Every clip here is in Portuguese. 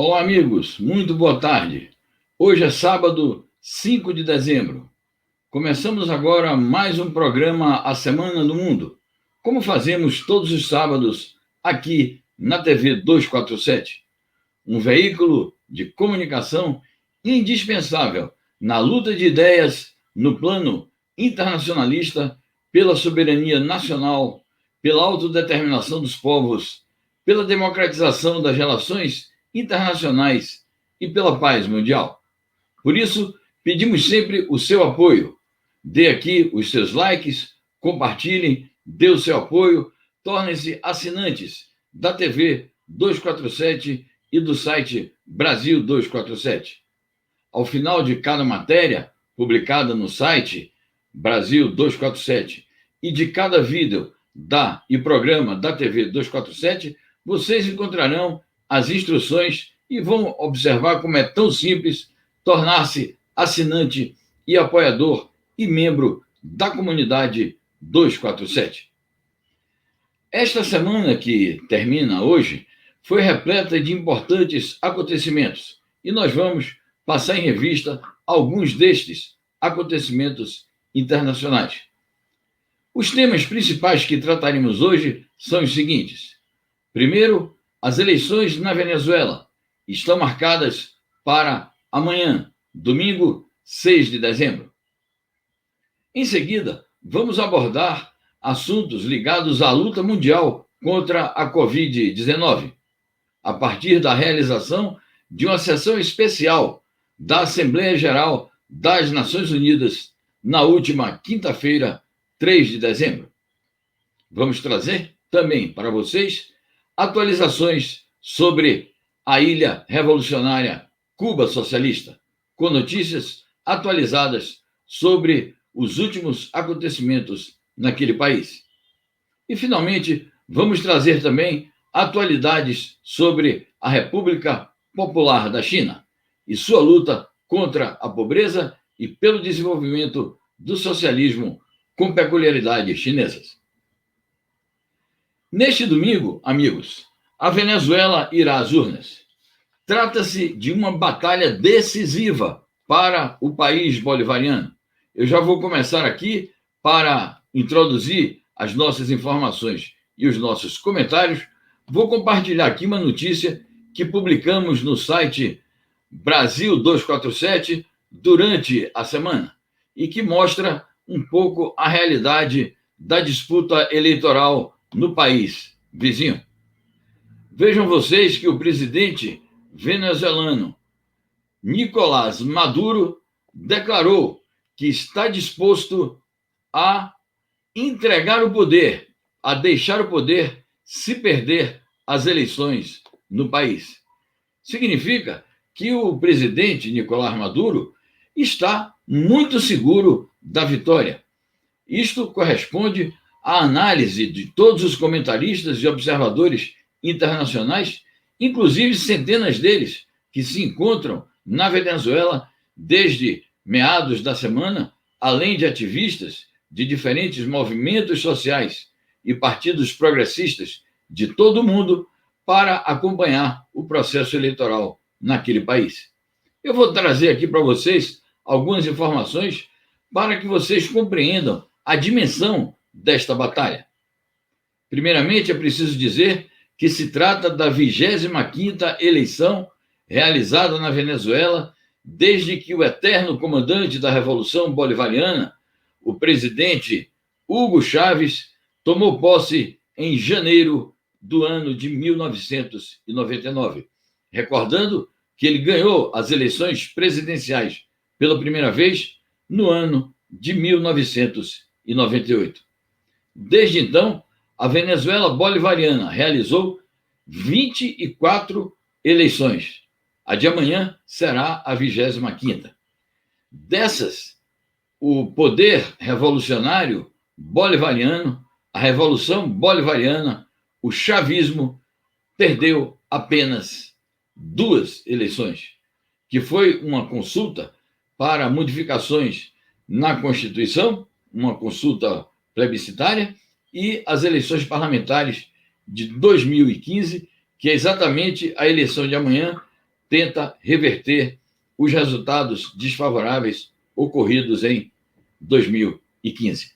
Olá, amigos, muito boa tarde. Hoje é sábado, 5 de dezembro. Começamos agora mais um programa A Semana do Mundo, como fazemos todos os sábados aqui na TV 247, um veículo de comunicação indispensável na luta de ideias no plano internacionalista, pela soberania nacional, pela autodeterminação dos povos, pela democratização das relações internacionais e pela paz mundial. Por isso, pedimos sempre o seu apoio. Dê aqui os seus likes, compartilhem, dê o seu apoio, tornem-se assinantes da TV 247 e do site Brasil 247. Ao final de cada matéria publicada no site Brasil 247 e de cada vídeo e programa da TV 247, vocês encontrarão as instruções e vão observar como é tão simples tornar-se assinante e apoiador e membro da comunidade 247. Esta semana que termina hoje foi repleta de importantes acontecimentos e nós vamos passar em revista alguns destes acontecimentos internacionais. Os temas principais que trataremos hoje são os seguintes. Primeiro, as eleições na Venezuela estão marcadas para amanhã, domingo, 6 de dezembro. Em seguida, vamos abordar assuntos ligados à luta mundial contra a Covid-19, a partir da realização de uma sessão especial da Assembleia Geral das Nações Unidas na última quinta-feira, 3 de dezembro. Vamos trazer também para vocês atualizações sobre a ilha revolucionária Cuba Socialista, com notícias atualizadas sobre os últimos acontecimentos naquele país. E, finalmente, vamos trazer também atualidades sobre a República Popular da China e sua luta contra a pobreza e pelo desenvolvimento do socialismo com peculiaridades chinesas. Neste domingo, amigos, a Venezuela irá às urnas. Trata-se de uma batalha decisiva para o país bolivariano. Eu já vou começar aqui para introduzir as nossas informações e os nossos comentários. Vou compartilhar aqui uma notícia que publicamos no site Brasil 247 durante a semana e que mostra um pouco a realidade da disputa eleitoral no país vizinho. Vejam vocês que o presidente venezuelano Nicolás Maduro declarou que está disposto a entregar o poder, a deixar o poder se perder as eleições no país. Significa que o presidente Nicolás Maduro está muito seguro da vitória. Isto corresponde à análise de todos os comentaristas e observadores internacionais, inclusive centenas deles que se encontram na Venezuela desde meados da semana, além de ativistas de diferentes movimentos sociais e partidos progressistas de todo o mundo, para acompanhar o processo eleitoral naquele país. Eu vou trazer aqui para vocês algumas informações para que vocês compreendam a dimensão desta batalha. Primeiramente, é preciso dizer que se trata da 25ª eleição realizada na Venezuela desde que o eterno comandante da Revolução Bolivariana, o presidente Hugo Chávez, tomou posse em janeiro do ano de 1999, recordando que ele ganhou as eleições presidenciais pela primeira vez no ano de 1998. Desde então, a Venezuela bolivariana realizou 24 eleições. A de amanhã será a 25ª. Dessas, o poder revolucionário bolivariano, a Revolução Bolivariana, o chavismo, perdeu apenas 2 eleições, que foi uma consulta para modificações na Constituição, uma consulta plebiscitária, e as eleições parlamentares de 2015, que é exatamente a eleição de amanhã, tenta reverter os resultados desfavoráveis ocorridos em 2015.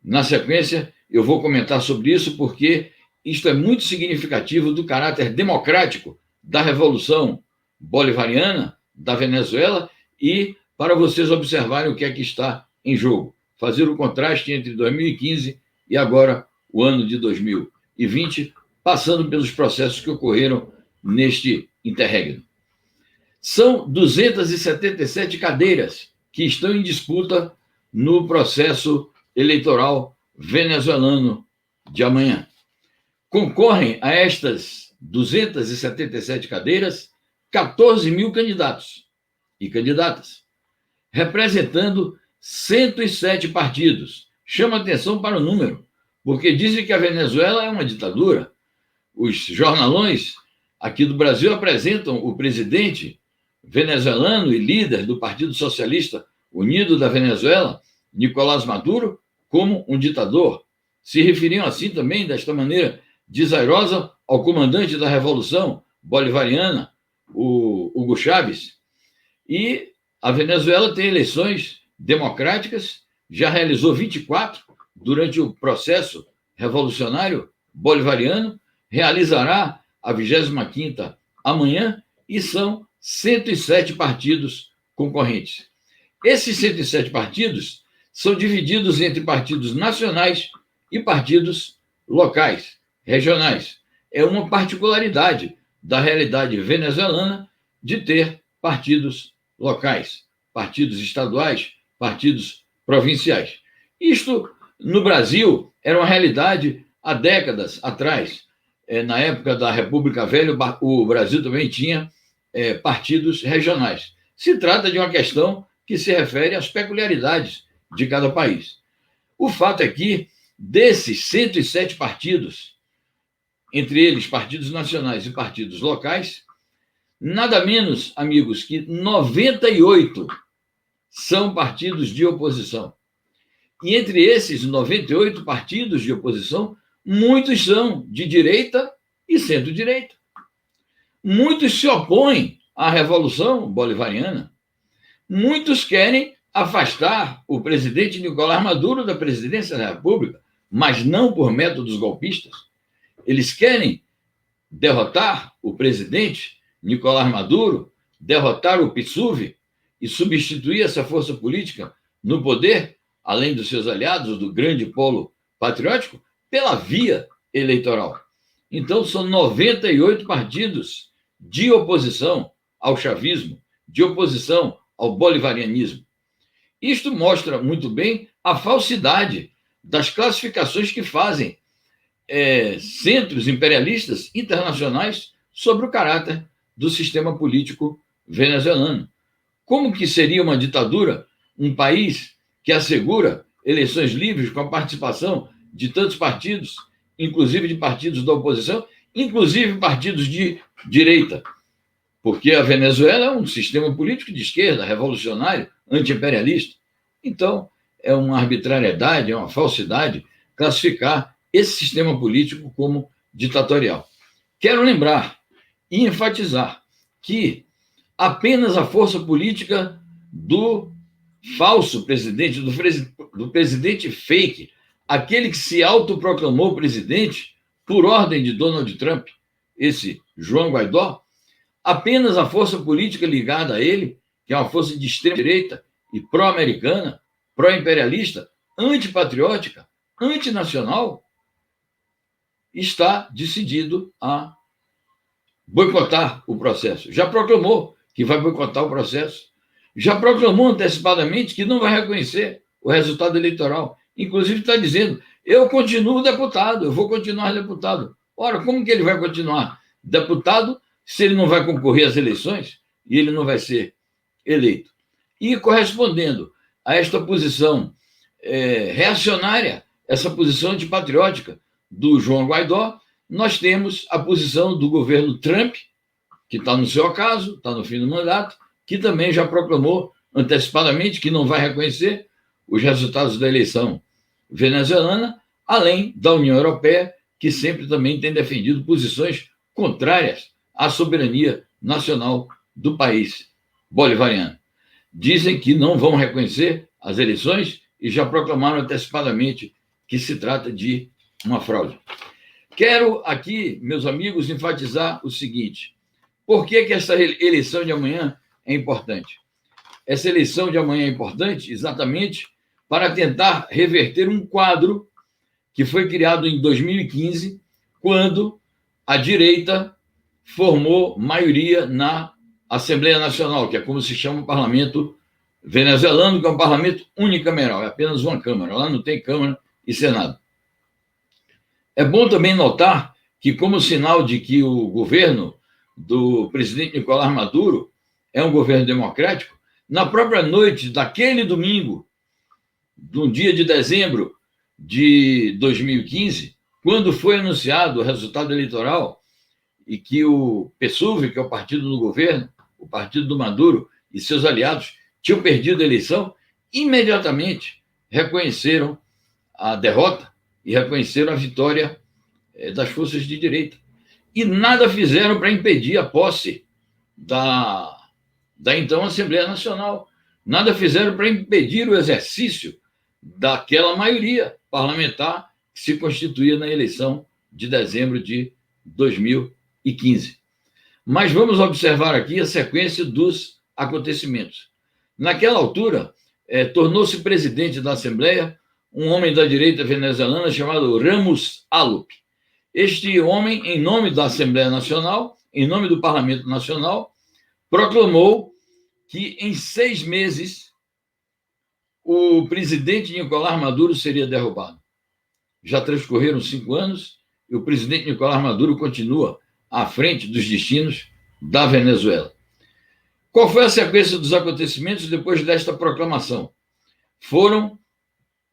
Na sequência, eu vou comentar sobre isso porque isto é muito significativo do caráter democrático da Revolução Bolivariana da Venezuela e para vocês observarem o que é que está em jogo. Fazer o contraste entre 2015 e agora o ano de 2020, passando pelos processos que ocorreram neste interregno. São 277 cadeiras que estão em disputa no processo eleitoral venezuelano de amanhã. Concorrem a estas 277 cadeiras 14 mil candidatos e candidatas, representando 107 partidos. Chama atenção para o número, porque dizem que a Venezuela é uma ditadura. Os jornalões aqui do Brasil apresentam o presidente venezuelano e líder do Partido Socialista Unido da Venezuela, Nicolás Maduro, como um ditador. Se referiam assim também, desta maneira desairosa, ao comandante da Revolução Bolivariana, o Hugo Chávez. E a Venezuela tem eleições democráticas, já realizou 24 durante o processo revolucionário bolivariano, realizará a 25ª amanhã, e são 107 partidos concorrentes. Esses 107 partidos são divididos entre partidos nacionais e partidos locais, regionais. É uma particularidade da realidade venezuelana de ter partidos locais, partidos estaduais, partidos provinciais. Isto, no Brasil, era uma realidade há décadas atrás. Na época da República Velha, o Brasil também tinha partidos regionais. Se trata de uma questão que se refere às peculiaridades de cada país. O fato é que, desses 107 partidos, entre eles partidos nacionais e partidos locais, nada menos, amigos, que 98 são partidos de oposição. E entre esses 98 partidos de oposição, muitos são de direita e centro-direita. Muitos se opõem à Revolução Bolivariana. Muitos querem afastar o presidente Nicolás Maduro da presidência da República, mas não por métodos golpistas. Eles querem derrotar o presidente Nicolás Maduro, derrotar o PSUV e substituir essa força política no poder, além dos seus aliados, do grande polo patriótico, pela via eleitoral. Então, são 98 partidos de oposição ao chavismo, de oposição ao bolivarianismo. Isto mostra muito bem a falsidade das classificações que fazem centros imperialistas internacionais sobre o caráter do sistema político venezuelano. Como que seria uma ditadura um país que assegura eleições livres com a participação de tantos partidos, inclusive de partidos da oposição, inclusive partidos de direita? Porque a Venezuela é um sistema político de esquerda, revolucionário, anti-imperialista. Então, é uma arbitrariedade, é uma falsidade classificar esse sistema político como ditatorial. Quero lembrar e enfatizar que apenas a força política do falso presidente, do presidente fake, aquele que se autoproclamou presidente por ordem de Donald Trump, esse João Guaidó, apenas a força política ligada a ele, que é uma força de extrema-direita e pró-americana, pró-imperialista, antipatriótica, antinacional, está decidido a boicotar o processo. Já proclamou que vai boicotar o processo. Já proclamou antecipadamente que não vai reconhecer o resultado eleitoral. Inclusive está dizendo, eu continuo deputado, eu vou continuar deputado. Ora, como que ele vai continuar deputado se ele não vai concorrer às eleições e ele não vai ser eleito? E correspondendo a esta posição reacionária, essa posição antipatriótica do João Guaidó, nós temos a posição do governo Trump, que está no seu acaso, está no fim do mandato, que também já proclamou antecipadamente que não vai reconhecer os resultados da eleição venezuelana, além da União Europeia, que sempre também tem defendido posições contrárias à soberania Nacional do país bolivariano. Dizem que não vão reconhecer as eleições e já proclamaram antecipadamente que se trata de uma fraude. Quero aqui, meus amigos, enfatizar o seguinte: por que essa eleição de amanhã é importante? Essa eleição de amanhã é importante exatamente para tentar reverter um quadro que foi criado em 2015, quando a direita formou maioria na Assembleia Nacional, que é como se chama o parlamento venezuelano, que é um parlamento unicameral, é apenas uma Câmara, lá não tem Câmara e Senado. É bom também notar que, como sinal de que o governo do presidente Nicolás Maduro é um governo democrático, na própria noite daquele domingo, no dia de dezembro de 2015, quando foi anunciado o resultado eleitoral e que o PSUV, que é o partido do governo, o partido do Maduro e seus aliados tinham perdido a eleição, imediatamente reconheceram a derrota e reconheceram a vitória das forças de direita. E nada fizeram para impedir a posse da então Assembleia Nacional. Nada fizeram para impedir o exercício daquela maioria parlamentar que se constituía na eleição de dezembro de 2015. Mas vamos observar aqui a sequência dos acontecimentos. Naquela altura, tornou-se presidente da Assembleia um homem da direita venezuelana chamado Ramos Alup. Este homem, em nome da Assembleia Nacional, em nome do Parlamento Nacional, proclamou que em 6 meses o presidente Nicolás Maduro seria derrubado. Já transcorreram 5 anos e o presidente Nicolás Maduro continua à frente dos destinos da Venezuela. Qual foi a sequência dos acontecimentos depois desta proclamação? Foram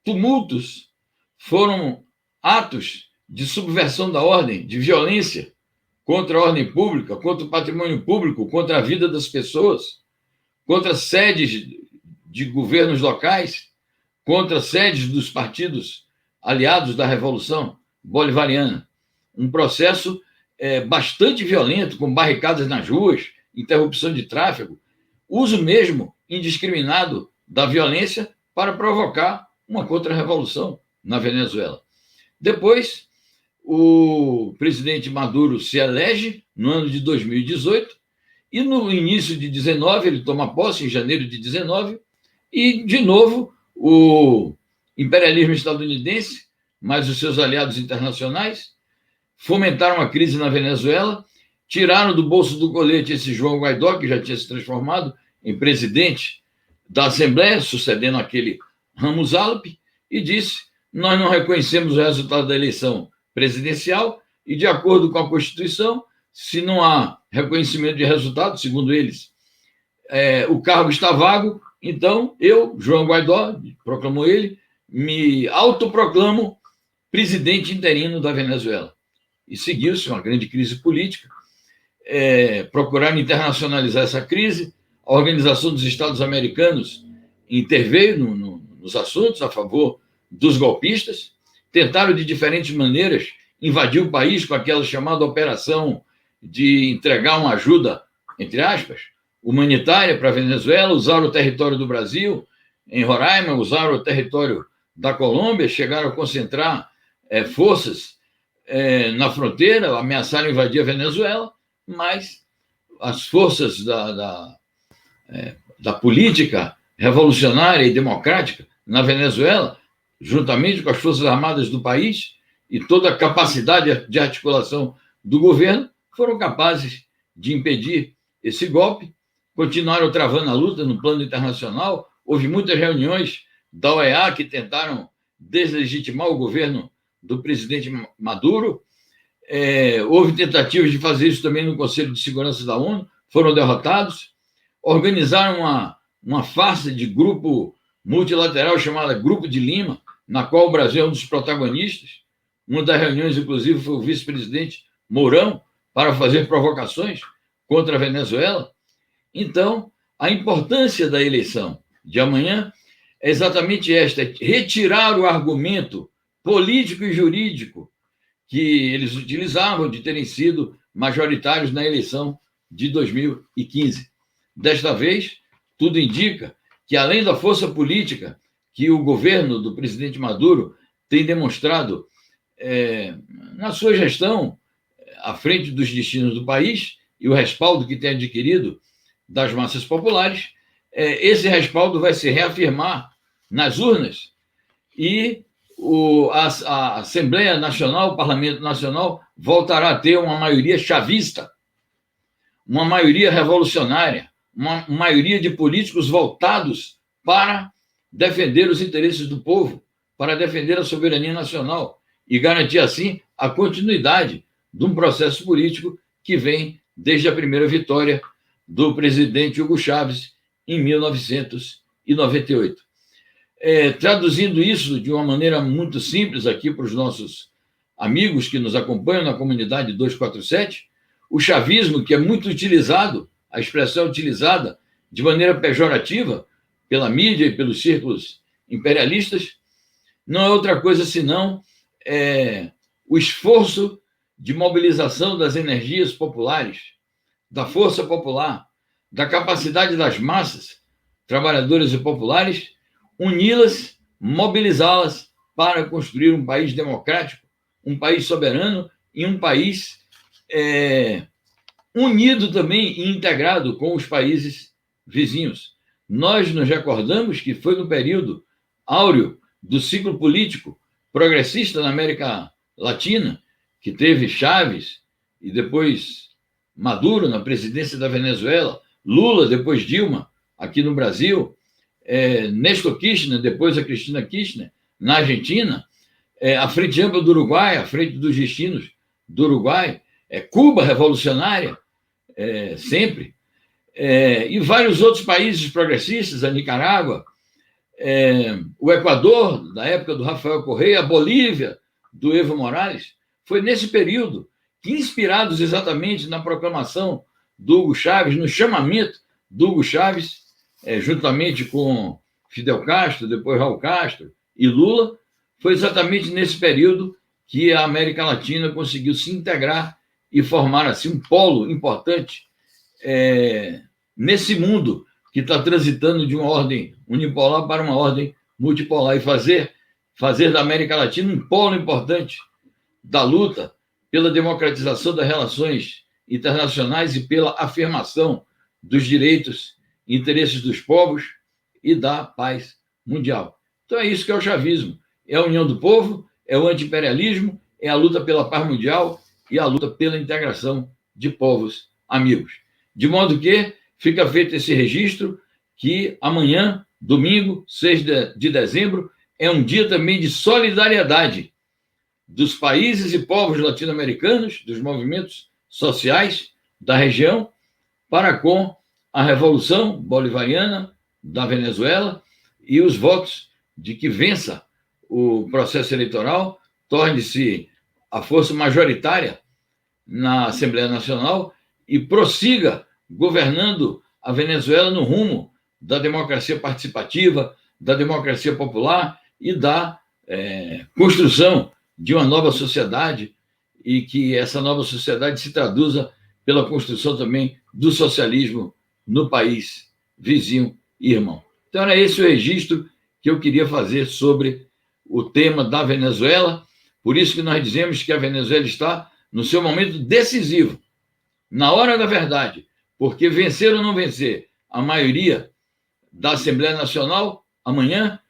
tumultos, foram atos de subversão da ordem, de violência contra a ordem pública, contra o patrimônio público, contra a vida das pessoas, contra sedes de governos locais, contra sedes dos partidos aliados da Revolução Bolivariana. Um processo bastante violento, com barricadas nas ruas, interrupção de tráfego, uso mesmo indiscriminado da violência para provocar uma contra-revolução na Venezuela. Depois, o presidente Maduro se elege no ano de 2018 e no início de 19, ele toma posse em janeiro de 19, e, de novo, o imperialismo estadunidense, mais os seus aliados internacionais, fomentaram a crise na Venezuela, tiraram do bolso do colete esse João Guaidó, que já tinha se transformado em presidente da Assembleia, sucedendo aquele Ramos Alup, e disse: nós não reconhecemos o resultado da eleição presidencial e, de acordo com a Constituição, se não há reconhecimento de resultado, segundo eles, o cargo está vago, então eu, João Guaidó, proclamou ele, me autoproclamo presidente interino da Venezuela. E seguiu-se uma grande crise política, procuraram internacionalizar essa crise, a Organização dos Estados Americanos interveio nos assuntos a favor dos golpistas, tentaram de diferentes maneiras invadir o país com aquela chamada operação de entregar uma ajuda, entre aspas, humanitária para a Venezuela, usaram o território do Brasil, em Roraima, usaram o território da Colômbia, chegaram a concentrar forças na fronteira, ameaçaram invadir a Venezuela, mas as forças da política revolucionária e democrática na Venezuela, juntamente com as Forças Armadas do país e toda a capacidade de articulação do governo, foram capazes de impedir esse golpe, continuaram travando a luta no plano internacional. Houve muitas reuniões da OEA que tentaram deslegitimar o governo do presidente Maduro. Houve tentativas de fazer isso também no Conselho de Segurança da ONU, foram derrotados. Organizaram uma farsa de grupo multilateral chamada Grupo de Lima, na qual o Brasil é um dos protagonistas. Uma das reuniões, inclusive, foi o vice-presidente Mourão, para fazer provocações contra a Venezuela. Então, a importância da eleição de amanhã é exatamente esta: retirar o argumento político e jurídico que eles utilizavam de terem sido majoritários na eleição de 2015. Desta vez, tudo indica que, além da força política que o governo do presidente Maduro tem demonstrado na sua gestão à frente dos destinos do país e o respaldo que tem adquirido das massas populares, esse respaldo vai se reafirmar nas urnas e a Assembleia Nacional, o Parlamento Nacional, voltará a ter uma maioria chavista, uma maioria revolucionária, uma maioria de políticos voltados para defender os interesses do povo, para defender a soberania nacional e garantir, assim, a continuidade de um processo político que vem desde a primeira vitória do presidente Hugo Chávez em 1998. Traduzindo isso de uma maneira muito simples aqui para os nossos amigos que nos acompanham na comunidade 247, o chavismo, que é muito utilizado, a expressão é utilizada de maneira pejorativa pela mídia e pelos círculos imperialistas, não é outra coisa senão o esforço de mobilização das energias populares, da força popular, da capacidade das massas trabalhadoras e populares, uni-las, mobilizá-las para construir um país democrático, um país soberano e um país unido também e integrado com os países vizinhos. Nós nos recordamos que foi no período áureo do ciclo político progressista na América Latina, que teve Chávez e depois Maduro na presidência da Venezuela, Lula, depois Dilma, aqui no Brasil, Néstor Kirchner, depois a Cristina Kirchner, na Argentina, a Frente Ampla do Uruguai, a Frente dos Destinos do Uruguai, Cuba revolucionária, sempre, e vários outros países progressistas, a Nicarágua, o Equador, da época do Rafael Correa, a Bolívia, do Evo Morales. Foi nesse período que, inspirados exatamente na proclamação do Hugo Chávez, no chamamento do Hugo Chávez, juntamente com Fidel Castro, depois Raul Castro e Lula, foi exatamente nesse período que a América Latina conseguiu se integrar e formar assim um polo importante nesse mundo que está transitando de uma ordem unipolar para uma ordem multipolar e fazer da América Latina um polo importante da luta pela democratização das relações internacionais e pela afirmação dos direitos e interesses dos povos e da paz mundial. Então é isso que é o chavismo. É a união do povo, é o anti-imperialismo, é a luta pela paz mundial e a luta pela integração de povos amigos. De modo que fica feito esse registro que amanhã, domingo, 6 de dezembro, é um dia também de solidariedade dos países e povos latino-americanos, dos movimentos sociais da região, para com a Revolução Bolivariana da Venezuela e os votos de que vença o processo eleitoral, torne-se a força majoritária na Assembleia Nacional e prossiga governando a Venezuela no rumo da democracia participativa, da democracia popular e da construção de uma nova sociedade e que essa nova sociedade se traduza pela construção também do socialismo no país vizinho e irmão. Então, era esse o registro que eu queria fazer sobre o tema da Venezuela. Por isso que nós dizemos que a Venezuela está no seu momento decisivo, na hora da verdade, porque vencer ou não vencer a maioria da Assembleia Nacional amanhã,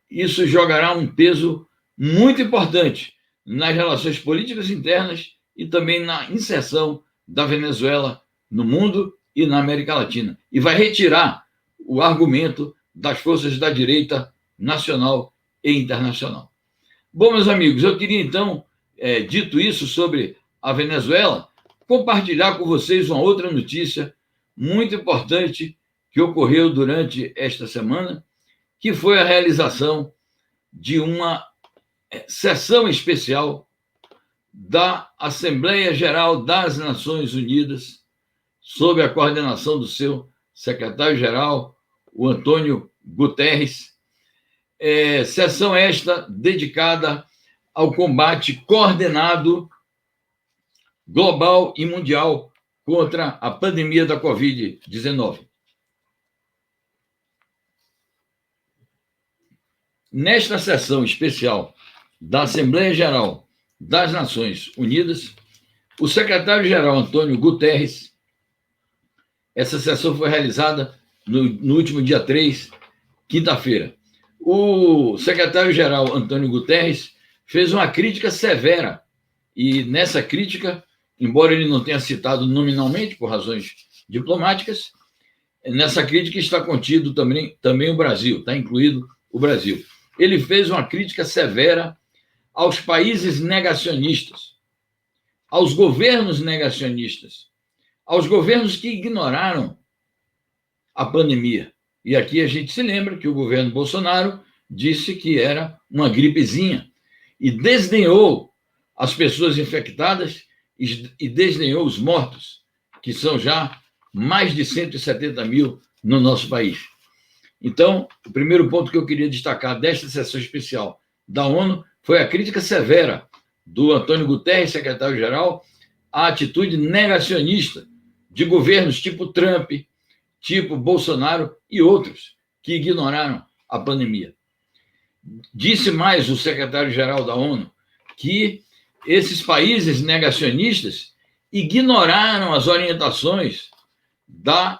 isso jogará um peso muito importante nas relações políticas internas e também na inserção da Venezuela no mundo e na América Latina. E vai retirar o argumento das forças da direita nacional e internacional. Bom, meus amigos, eu queria então, dito isso sobre a Venezuela, compartilhar com vocês uma outra notícia muito importante que ocorreu durante esta semana, que foi a realização de uma sessão especial da Assembleia Geral das Nações Unidas, sob a coordenação do seu secretário-geral, o Antônio Guterres. Sessão esta dedicada ao combate coordenado global e mundial contra a pandemia da Covid-19. Nesta sessão especial da Assembleia Geral das Nações Unidas, o secretário-geral Antônio Guterres, essa sessão foi realizada no último dia 3, quinta-feira. O secretário-geral Antônio Guterres fez uma crítica severa, e nessa crítica, embora ele não tenha citado nominalmente por razões diplomáticas, nessa crítica está contido também o Brasil, está incluído o Brasil. Ele fez uma crítica severa aos países negacionistas, aos governos negacionistas, aos governos que ignoraram a pandemia. E aqui a gente se lembra que o governo Bolsonaro disse que era uma gripezinha e desdenhou as pessoas infectadas e desdenhou os mortos, que são já mais de 170 mil no nosso país. Então, o primeiro ponto que eu queria destacar desta sessão especial da ONU foi a crítica severa do Antônio Guterres, secretário-geral, à atitude negacionista de governos tipo Trump, tipo Bolsonaro e outros que ignoraram a pandemia. Disse mais o secretário-geral da ONU que esses países negacionistas ignoraram as orientações da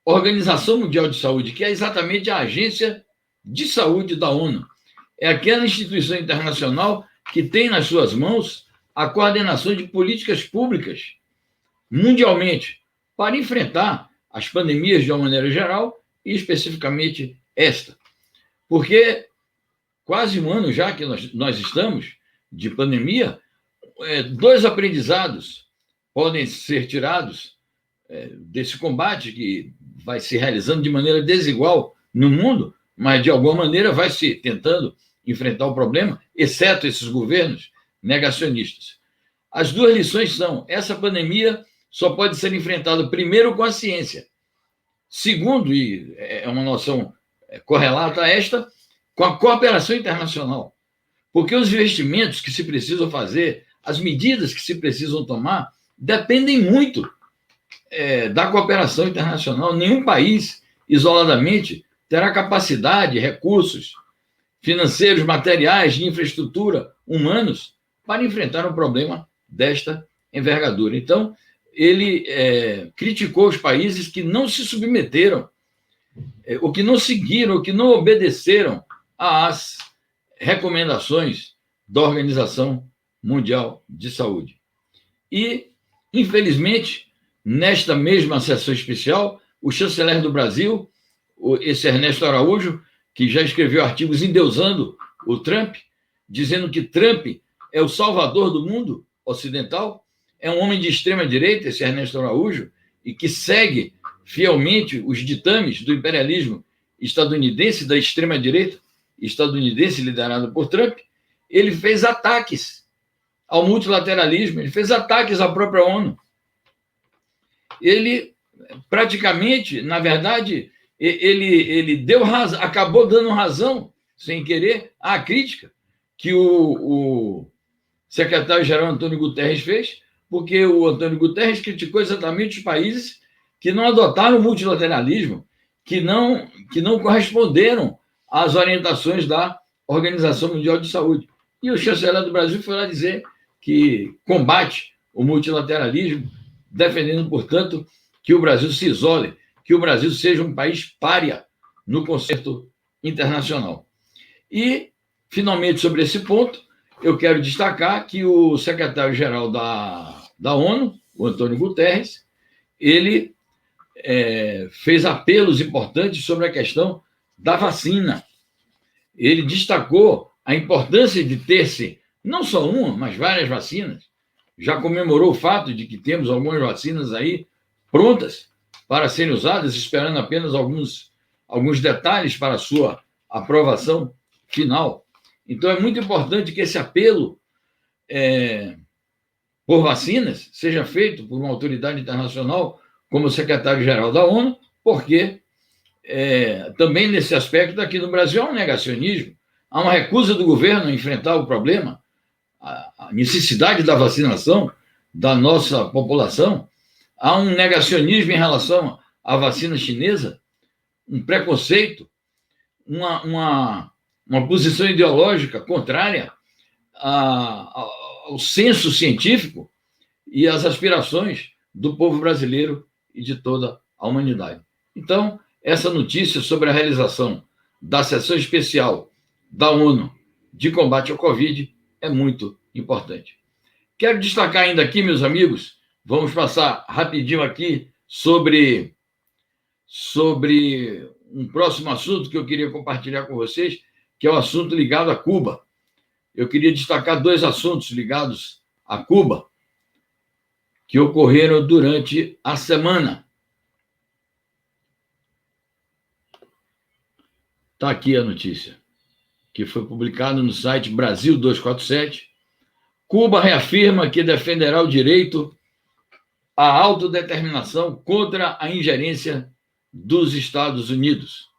Organização Mundial de Saúde, que é exatamente a agência de saúde da ONU. É aquela instituição internacional que tem nas suas mãos a coordenação de políticas públicas mundialmente para enfrentar as pandemias de uma maneira geral e especificamente esta. Porque quase um ano já que nós estamos de pandemia, dois aprendizados podem ser tirados desse combate que vai se realizando de maneira desigual no mundo, mas de alguma maneira vai se tentando enfrentar o problema, exceto esses governos negacionistas. As duas lições são: essa pandemia só pode ser enfrentada primeiro com a ciência, segundo, e é uma noção correlata a esta, com a cooperação internacional. Porque os investimentos que se precisam fazer, as medidas que se precisam tomar, dependem muito da cooperação internacional. Nenhum país, isoladamente, terá capacidade, recursos financeiros, materiais, de infraestrutura, humanos, para enfrentar um problema desta envergadura. Então, ele criticou os países que não se submeteram, ou que não seguiram, ou que não obedeceram às recomendações da Organização Mundial de Saúde. E, infelizmente, nesta mesma sessão especial, o chanceler do Brasil, esse Ernesto Araújo, que já escreveu artigos endeusando o Trump, dizendo que Trump é o salvador do mundo ocidental, é um homem de extrema-direita, esse Ernesto Araújo, e que segue fielmente os ditames do imperialismo estadunidense, da extrema-direita estadunidense liderado por Trump. Ele fez ataques ao multilateralismo, ele fez ataques à própria ONU. Ele praticamente, na verdade, ele acabou dando razão, sem querer, à crítica que o secretário-geral Antônio Guterres fez, porque o Antônio Guterres criticou exatamente os países que não adotaram o multilateralismo, que não corresponderam às orientações da Organização Mundial de Saúde. E o chanceler do Brasil foi lá dizer que combate o multilateralismo, defendendo, portanto, que o Brasil se isole, que o Brasil seja um país pária no concerto internacional. E, finalmente, sobre esse ponto, eu quero destacar que o secretário-geral da ONU, o Antônio Guterres, ele fez apelos importantes sobre a questão da vacina. Ele destacou a importância de ter-se não só uma, mas várias vacinas. Já comemorou o fato de que temos algumas vacinas aí prontas para serem usadas, esperando apenas alguns detalhes para a sua aprovação final. Então, é muito importante que esse apelo por vacinas seja feito por uma autoridade internacional, como o secretário-geral da ONU, porque também nesse aspecto aqui no Brasil há um negacionismo, há uma recusa do governo a enfrentar o problema, a necessidade da vacinação da nossa população, há um negacionismo em relação à vacina chinesa, um preconceito, uma posição ideológica contrária ao senso científico e às aspirações do povo brasileiro e de toda a humanidade. Então, essa notícia sobre a realização da sessão especial da ONU de combate ao Covid é muito importante. Quero destacar ainda aqui, meus amigos, vamos passar rapidinho aqui sobre um próximo assunto que eu queria compartilhar com vocês, que é o assunto ligado a Cuba. Eu queria destacar 2 assuntos ligados a Cuba que ocorreram durante a semana. Está aqui a notícia, que foi publicada no site Brasil 247. Cuba reafirma que defenderá o direito à autodeterminação contra a ingerência dos Estados Unidos.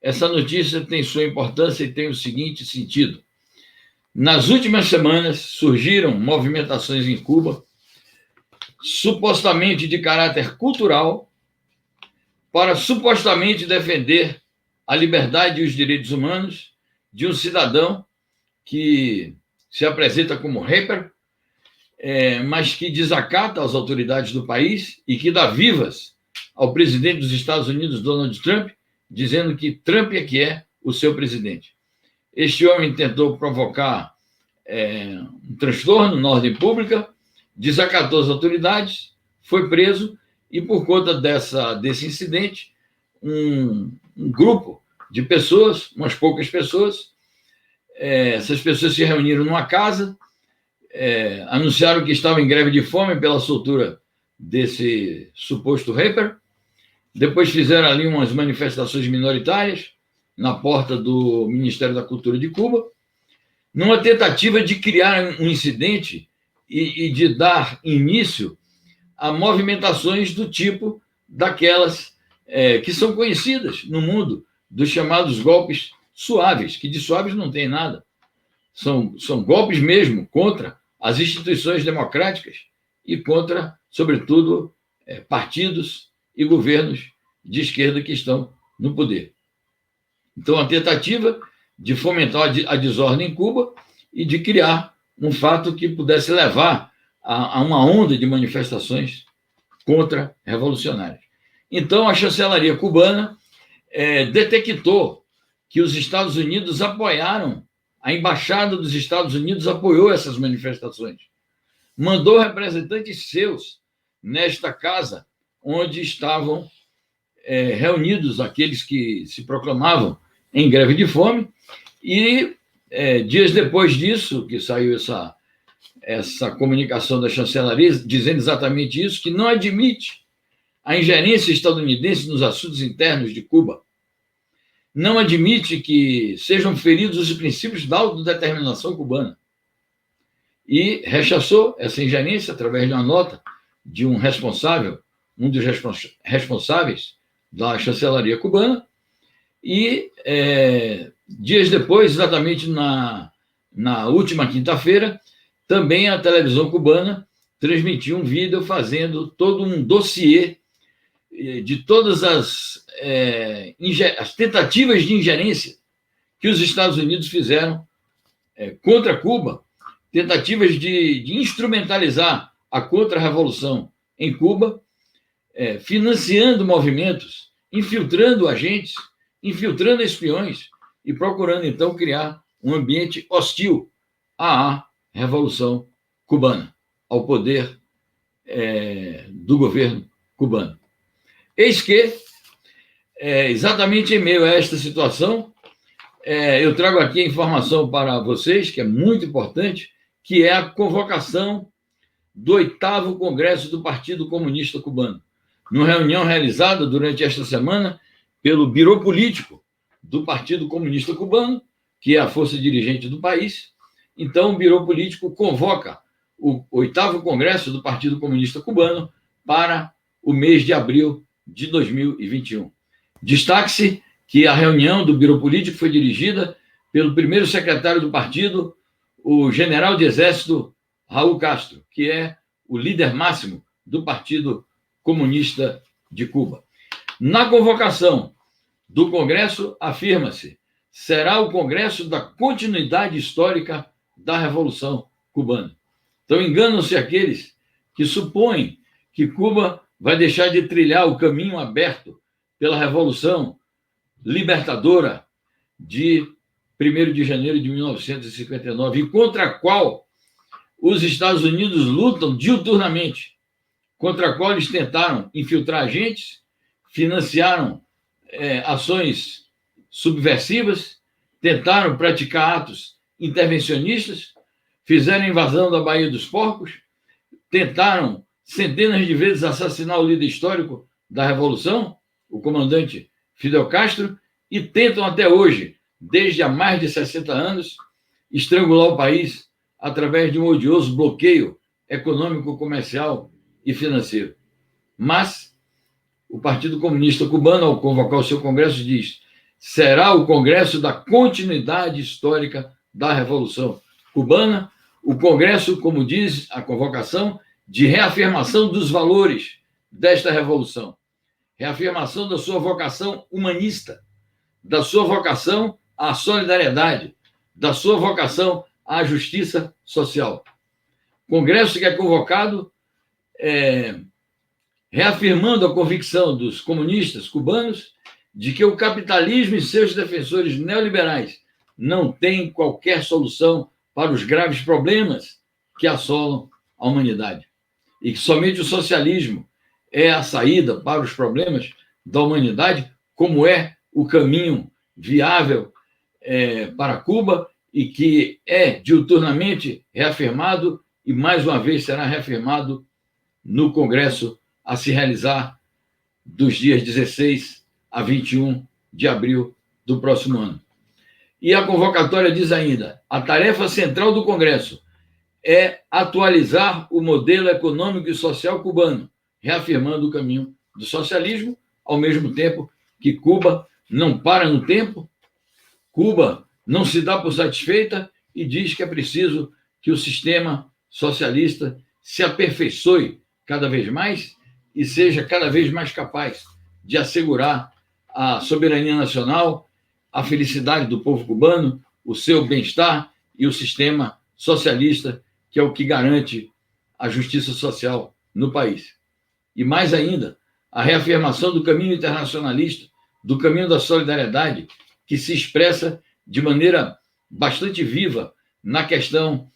Essa notícia tem sua importância e tem o seguinte sentido. Nas últimas semanas, surgiram movimentações em Cuba, supostamente de caráter cultural, para supostamente defender a liberdade e os direitos humanos de um cidadão que se apresenta como rapper, mas que desacata as autoridades do país e que dá vivas ao presidente dos Estados Unidos, Donald Trump, dizendo que Trump é que é o seu presidente. Este homem tentou provocar um transtorno na ordem pública, desacatou as autoridades, foi preso e, por conta desse incidente, um grupo de pessoas, umas poucas pessoas, essas pessoas se reuniram numa casa, anunciaram que estavam em greve de fome pela soltura desse suposto rapper, depois fizeram ali umas manifestações minoritárias na porta do Ministério da Cultura de Cuba, numa tentativa de criar um incidente e de dar início a movimentações do tipo daquelas que são conhecidas no mundo, dos chamados golpes suaves, que de suaves não tem nada. São golpes mesmo contra as instituições democráticas e contra, sobretudo, partidos e governos de esquerda que estão no poder. Então, a tentativa de fomentar a desordem em Cuba e de criar um fato que pudesse levar a uma onda de manifestações contra-revolucionárias. Então, a chancelaria cubana detectou que os Estados Unidos apoiaram, a embaixada dos Estados Unidos apoiou essas manifestações, mandou representantes seus nesta casa onde estavam reunidos aqueles que se proclamavam em greve de fome, e dias depois disso, que saiu essa comunicação da chancelaria dizendo exatamente isso, que não admite a ingerência estadunidense nos assuntos internos de Cuba, não admite que sejam feridos os princípios da autodeterminação cubana, e rechaçou essa ingerência através de uma nota de um responsável, um dos responsáveis da chancelaria cubana, e dias depois, exatamente na última quinta-feira, também a televisão cubana transmitiu um vídeo fazendo todo um dossiê de todas as tentativas de ingerência que os Estados Unidos fizeram contra Cuba, tentativas de instrumentalizar a contra-revolução em Cuba, financiando movimentos, infiltrando agentes, infiltrando espiões e procurando, então, criar um ambiente hostil à Revolução Cubana, ao poder do governo cubano. Eis que, exatamente em meio a esta situação, eu trago aqui a informação para vocês, que é muito importante, que é a convocação do 8º Congresso do Partido Comunista Cubano. Numa reunião realizada durante esta semana pelo Birô Político do Partido Comunista Cubano, que é a força dirigente do país, então o Birô Político convoca o 8º Congresso do Partido Comunista Cubano para o mês de abril de 2021. Destaque-se que a reunião do Birô Político foi dirigida pelo primeiro secretário do partido, o general de exército Raul Castro, que é o líder máximo do Partido Comunista de Cuba. Na convocação do Congresso, afirma-se, será o Congresso da continuidade histórica da Revolução Cubana. Então, enganam-se aqueles que supõem que Cuba vai deixar de trilhar o caminho aberto pela Revolução Libertadora de 1º de janeiro de 1959, e contra a qual os Estados Unidos lutam diuturnamente, contra a qual eles tentaram infiltrar agentes, financiaram ações subversivas, tentaram praticar atos intervencionistas, fizeram a invasão da Baía dos Porcos, tentaram centenas de vezes assassinar o líder histórico da Revolução, o comandante Fidel Castro, e tentam até hoje, desde há mais de 60 anos, estrangular o país através de um odioso bloqueio econômico, comercial e financeiro. Mas o Partido Comunista Cubano, ao convocar o seu Congresso, diz: será o Congresso da continuidade histórica da Revolução Cubana, o Congresso, como diz a convocação, de reafirmação dos valores desta revolução, reafirmação da sua vocação humanista, da sua vocação à solidariedade, da sua vocação à justiça social. Congresso que é convocado reafirmando a convicção dos comunistas cubanos de que o capitalismo e seus defensores neoliberais não têm qualquer solução para os graves problemas que assolam a humanidade, e que somente o socialismo é a saída para os problemas da humanidade, como é o caminho viável para Cuba, e que é diuturnamente reafirmado e, mais uma vez, será reafirmado no Congresso a se realizar dos dias 16 a 21 de abril do próximo ano. E a convocatória diz ainda: a tarefa central do Congresso é atualizar o modelo econômico e social cubano, reafirmando o caminho do socialismo, ao mesmo tempo que Cuba não para no tempo, Cuba não se dá por satisfeita e diz que é preciso que o sistema socialista se aperfeiçoe cada vez mais e seja cada vez mais capaz de assegurar a soberania nacional, a felicidade do povo cubano, o seu bem-estar e o sistema socialista, que é o que garante a justiça social no país. E mais ainda, a reafirmação do caminho internacionalista, do caminho da solidariedade, que se expressa de maneira bastante viva na questão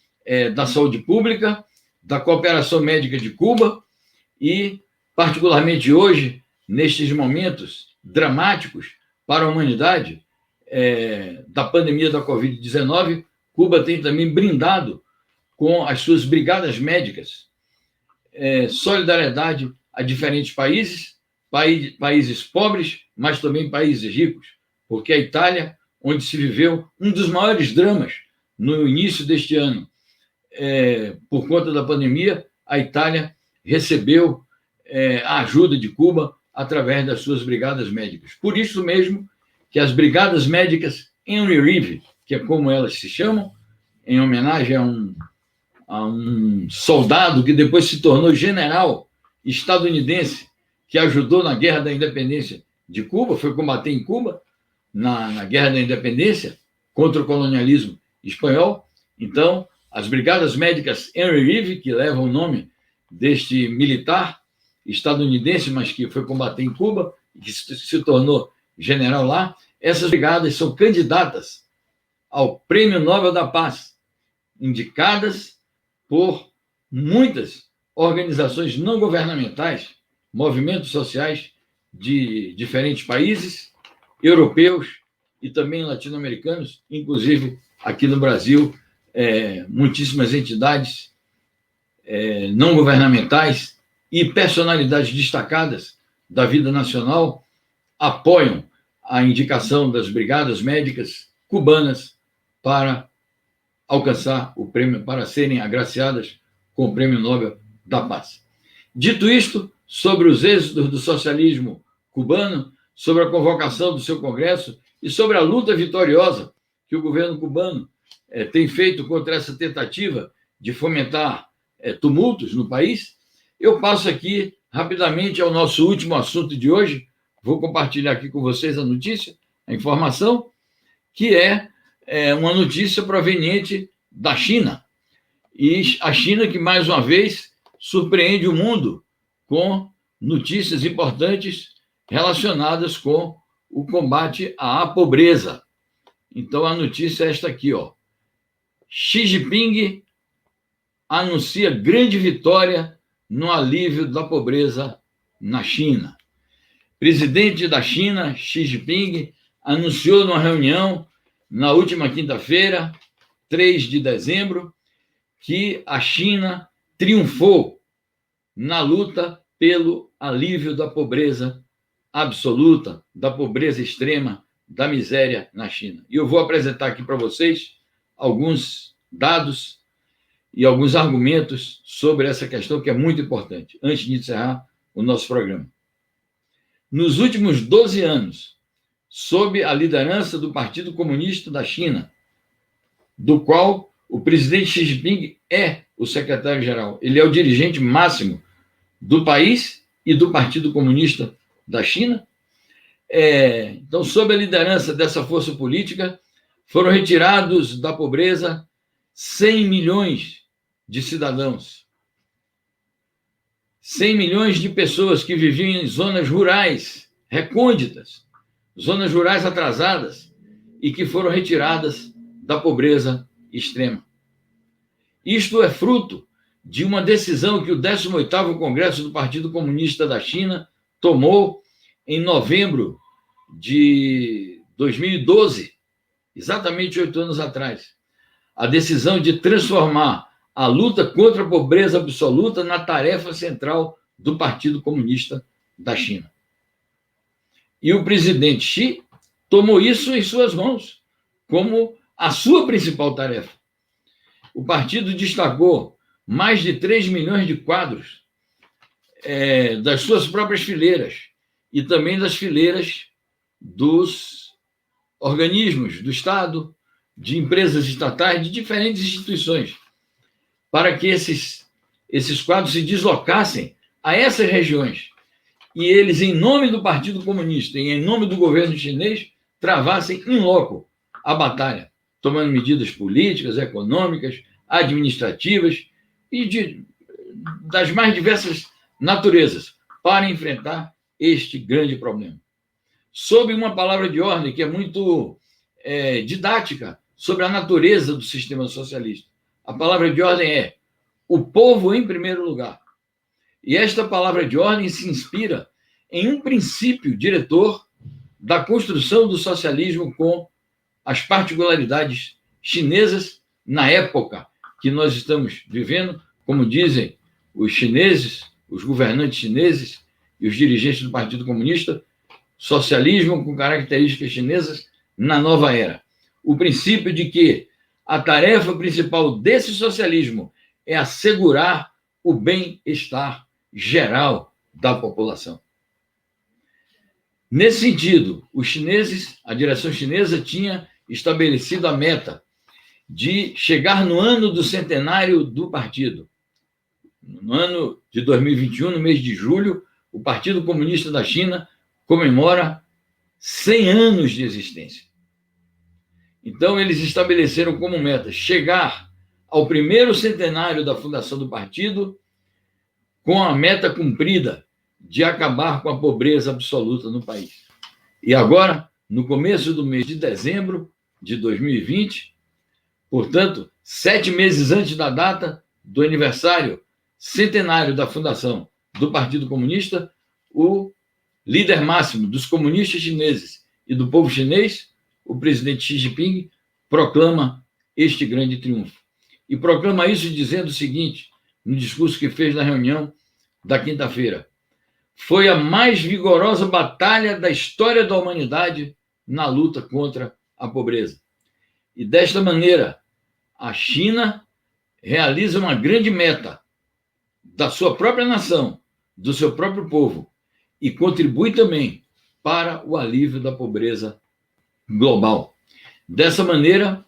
da saúde pública, da cooperação médica de Cuba e, particularmente hoje, nestes momentos dramáticos para a humanidade da pandemia da Covid-19, Cuba tem também brindado com as suas brigadas médicas solidariedade a diferentes países pobres, mas também países ricos, porque a Itália, onde se viveu um dos maiores dramas no início deste ano, por conta da pandemia, a Itália recebeu a ajuda de Cuba através das suas brigadas médicas. Por isso mesmo que as brigadas médicas Henry Reeve, que é como elas se chamam, em homenagem a um soldado que depois se tornou general estadunidense, que ajudou na Guerra da Independência de Cuba, foi combater em Cuba, na Guerra da Independência, contra o colonialismo espanhol. Então, as brigadas médicas Henry Reeve, que levam o nome deste militar estadunidense, mas que foi combater em Cuba, e que se tornou general lá, essas brigadas são candidatas ao Prêmio Nobel da Paz, indicadas por muitas organizações não governamentais, movimentos sociais de diferentes países, europeus e também latino-americanos, inclusive aqui no Brasil, muitíssimas entidades não governamentais e personalidades destacadas da vida nacional apoiam a indicação das brigadas médicas cubanas para alcançar o prêmio, para serem agraciadas com o Prêmio Nobel da Paz. Dito isto, sobre os êxitos do socialismo cubano, sobre a convocação do seu Congresso e sobre a luta vitoriosa que o governo cubano tem feito contra essa tentativa de fomentar tumultos no país, Eu passo aqui rapidamente ao nosso último assunto de hoje. Vou compartilhar aqui com vocês a notícia, a informação, que é uma notícia proveniente da China. E a China que, mais uma vez, surpreende o mundo com notícias importantes relacionadas com o combate à pobreza. Então, a notícia é esta aqui, ó. Xi Jinping anuncia grande vitória no alívio da pobreza na China. Presidente da China, Xi Jinping, anunciou numa reunião na última quinta-feira, 3 de dezembro, que a China triunfou na luta pelo alívio da pobreza absoluta, da pobreza extrema, da miséria na China. E eu vou apresentar aqui para vocês alguns dados e alguns argumentos sobre essa questão que é muito importante, antes de encerrar o nosso programa. Nos últimos 12 anos, sob a liderança do Partido Comunista da China, do qual o presidente Xi Jinping é o secretário-geral, ele é o dirigente máximo do país e do Partido Comunista da China. Então, sob a liderança dessa força política, foram retirados da pobreza 100 milhões de cidadãos, 100 milhões de pessoas que viviam em zonas rurais recônditas, zonas rurais atrasadas, e que foram retiradas da pobreza extrema. Isto é fruto de uma decisão que o 18º Congresso do Partido Comunista da China tomou em novembro de 2012, exatamente 8 anos atrás. A decisão de transformar a luta contra a pobreza absoluta na tarefa central do Partido Comunista da China. E o presidente Xi tomou isso em suas mãos, como a sua principal tarefa. O partido destacou mais de 3 milhões de quadros das suas próprias fileiras e também das fileiras dos organismos do Estado, de empresas estatais, de diferentes instituições, para que esses quadros se deslocassem a essas regiões e eles, em nome do Partido Comunista e em nome do governo chinês, travassem in loco a batalha, tomando medidas políticas, econômicas, administrativas e das mais diversas naturezas para enfrentar este grande problema. Sob uma palavra de ordem que é muito didática sobre a natureza do sistema socialista. A palavra de ordem é o povo em primeiro lugar. E esta palavra de ordem se inspira em um princípio diretor da construção do socialismo com as particularidades chinesas na época que nós estamos vivendo, como dizem os chineses, os governantes chineses e os dirigentes do Partido Comunista, socialismo com características chinesas na nova era. O princípio de que a tarefa principal desse socialismo é assegurar o bem-estar geral da população. Nesse sentido, os chineses, a direção chinesa tinha estabelecido a meta de chegar no ano do centenário do partido. No ano de 2021, no mês de julho, o Partido Comunista da China comemora 100 anos de existência. Então, eles estabeleceram como meta chegar ao primeiro centenário da fundação do partido com a meta cumprida de acabar com a pobreza absoluta no país. E agora, no começo do mês de dezembro de 2020, portanto, 7 meses antes da data do aniversário centenário da fundação do Partido Comunista, o líder máximo dos comunistas chineses e do povo chinês, o presidente Xi Jinping, proclama este grande triunfo. E proclama isso dizendo o seguinte, no discurso que fez na reunião da quinta-feira: foi a mais vigorosa batalha da história da humanidade na luta contra a pobreza. E desta maneira, a China realiza uma grande meta da sua própria nação, do seu próprio povo, e contribui também para o alívio da pobreza global. Dessa maneira,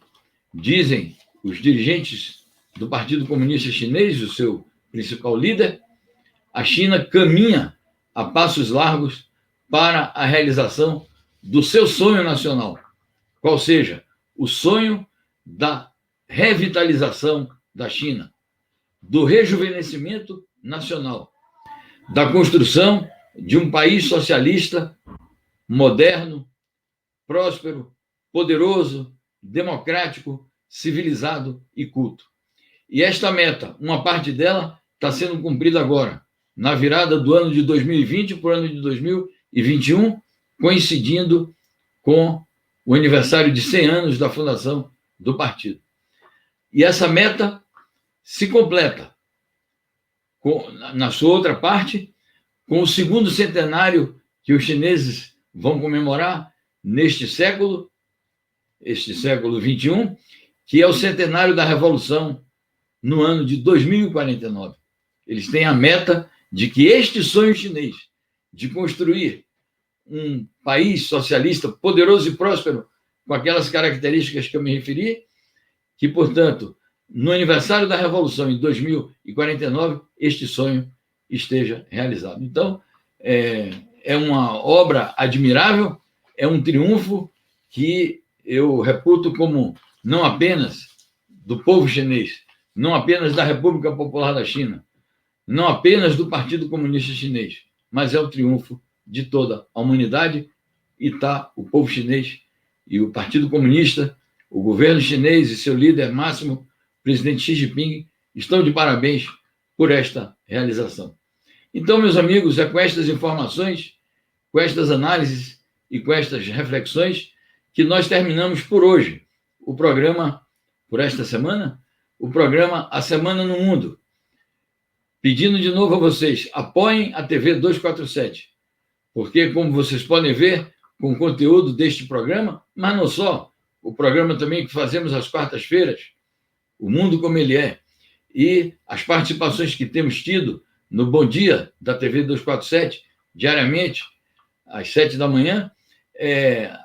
dizem os dirigentes do Partido Comunista Chinês, o seu principal líder, a China caminha a passos largos para a realização do seu sonho nacional, qual seja o sonho da revitalização da China, do rejuvenescimento nacional, da construção de um país socialista, moderno, próspero, poderoso, democrático, civilizado e culto. E esta meta, uma parte dela está sendo cumprida agora, na virada do ano de 2020 para o ano de 2021, coincidindo com o aniversário de 100 anos da fundação do partido. E essa meta se completa, na sua outra parte, com o segundo centenário que os chineses vão comemorar neste século, este século XXI, que é o centenário da Revolução, no ano de 2049. Eles têm a meta de que este sonho chinês de construir um país socialista poderoso e próspero, com aquelas características que eu me referi, que, portanto, no aniversário da Revolução, em 2049, este sonho esteja realizado. Então, é uma obra admirável, é um triunfo que eu reputo como não apenas do povo chinês, não apenas da República Popular da China, não apenas do Partido Comunista Chinês, mas é o triunfo de toda a humanidade, e está o povo chinês e o Partido Comunista, o governo chinês e seu líder máximo, o presidente Xi Jinping, estão de parabéns por esta realização. Então, meus amigos, é com estas informações, com estas análises e com estas reflexões que nós terminamos por hoje o programa, por esta semana, o programa A Semana no Mundo. Pedindo de novo a vocês, apoiem a TV 247, porque, como vocês podem ver, com o conteúdo deste programa, mas não só, o programa também que fazemos às quartas-feiras, O Mundo Como Ele É, e as participações que temos tido no Bom Dia da TV 247, diariamente, às 7 da manhã,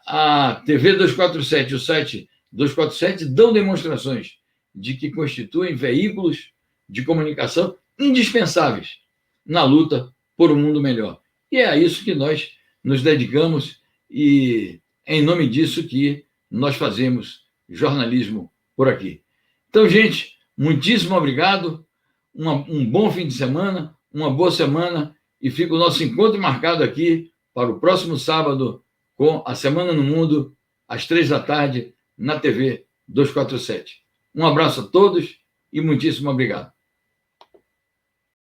a TV 247 e o site 247 dão demonstrações de que constituem veículos de comunicação indispensáveis na luta por um mundo melhor. E é a isso que nós nos dedicamos e é em nome disso que nós fazemos jornalismo por aqui. Então, gente, muitíssimo obrigado, um bom fim de semana, uma boa semana, e fica o nosso encontro marcado aqui para o próximo sábado com a Semana no Mundo, às 3 da tarde, na TV 247. Um abraço a todos e muitíssimo obrigado.